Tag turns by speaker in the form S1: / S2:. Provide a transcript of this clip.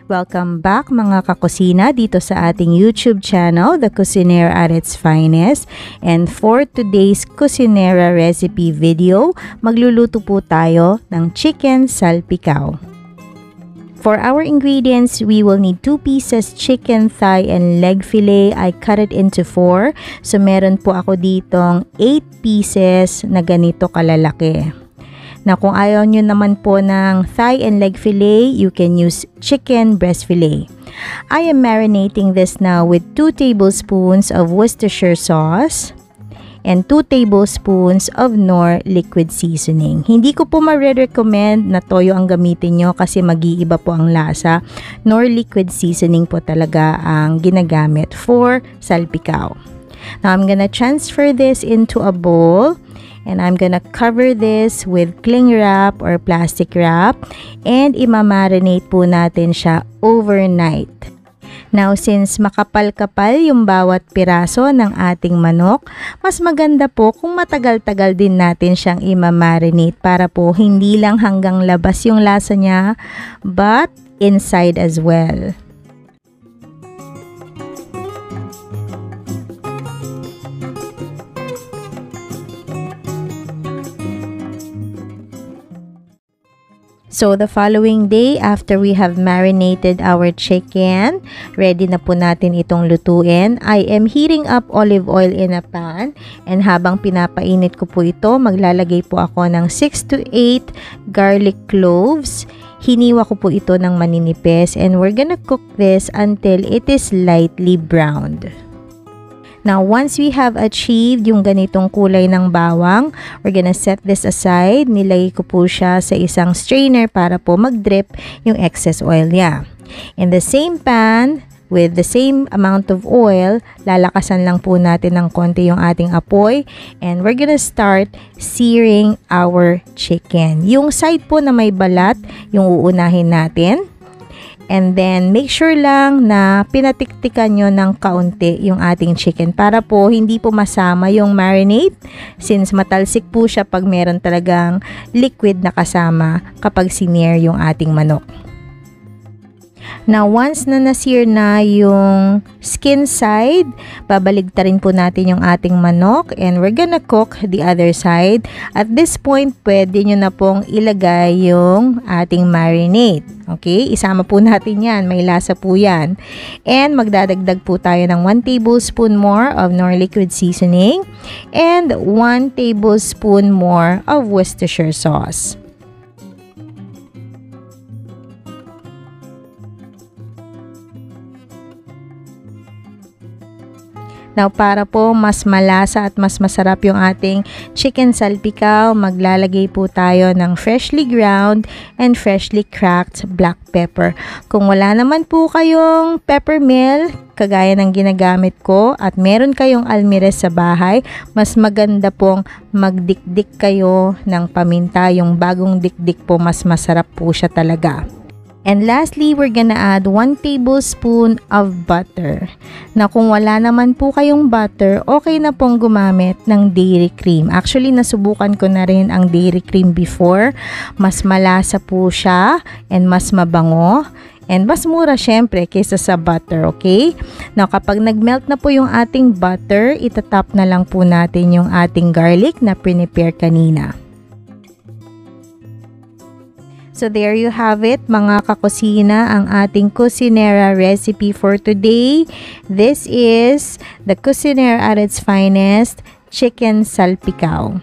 S1: Welcome back mga kakusina dito sa ating YouTube channel, the Kusinera At Its Finest. And for today's Kusinera recipe video, magluluto po tayo ng Chicken Salpicao. For our ingredients, we will need 2 pieces chicken thigh and leg fillet. I cut it into 4. So meron po ako ditong 8 pieces na ganito kalalaki. Na kung ayaw nyo naman po ng thigh and leg fillet, you can use chicken breast fillet. I am marinating this now with 2 tablespoons of Worcestershire sauce and 2 tablespoons of Knorr Liquid Seasoning. Hindi ko po ma-recommend na toyo ang gamitin nyo kasi mag-iiba po ang lasa. Knorr Liquid Seasoning po talaga ang ginagamit for salpicao. Now, I'm gonna transfer this into a bowl. And I'm gonna cover this with cling wrap or plastic wrap and imamarinate po natin siya overnight. Now, since makapal-kapal yung bawat piraso ng ating manok, mas maganda po kung matagal-tagal din natin siyang imamarinate para po hindi lang hanggang labas yung lasa niya, but inside as well. So, the following day, after we have marinated our chicken, ready na po natin itong lutuin. I am heating up olive oil in a pan. And habang pinapainit ko po ito, maglalagay po ako ng 6 to 8 garlic cloves. Hiniwa ko po ito ng maninipis. And we're gonna cook this until it is lightly browned. Now, once we have achieved yung ganitong kulay ng bawang, we're gonna set this aside. Nilagay ko po siya sa isang strainer para po mag-drip yung excess oil niya. In the same pan, with the same amount of oil, lalakasan lang po natin ng konti yung ating apoy. And we're gonna start searing our chicken. Yung side po na may balat, yung uunahin natin. And then, make sure lang na pinatiktikan nyo ng kaunti yung ating chicken para po hindi po masama yung marinade since matalsik po siya pag meron talagang liquid na kasama kapag sinear yung ating manok. Now, once na na-sear na yung skin side, babaligtarin po natin yung ating manok and we're gonna cook the other side. At this point, pwede nyo na pong ilagay yung ating marinade. Okay? Isama po natin yan. May lasa po yan. And magdadagdag po tayo ng 1 tablespoon more of Knorr Liquid Seasoning and 1 tablespoon more of Worcestershire sauce. Now, para po mas malasa at mas masarap yung ating chicken salpicao, maglalagay po tayo ng freshly ground and freshly cracked black pepper. Kung wala naman po kayong pepper mill, kagaya ng ginagamit ko, at meron kayong almirez sa bahay, mas maganda pong magdikdik kayo ng paminta. Yung bagong dikdik po, mas masarap po siya talaga. And lastly, we're gonna add 1 tablespoon of butter. Na kung wala naman po kayong butter, okay na pong gumamit ng dairy cream. Actually, nasubukan ko na rin ang dairy cream before. Mas malasa po siya and mas mabango. And mas mura syempre kaysa sa butter, okay? Now, kapag nag-melt na po yung ating butter, itatap na lang po natin yung ating garlic na prepare kanina. So there you have it mga kakusina, ang ating Kusinera recipe for today. This is the Kusinera At Its Finest Chicken Salpicao.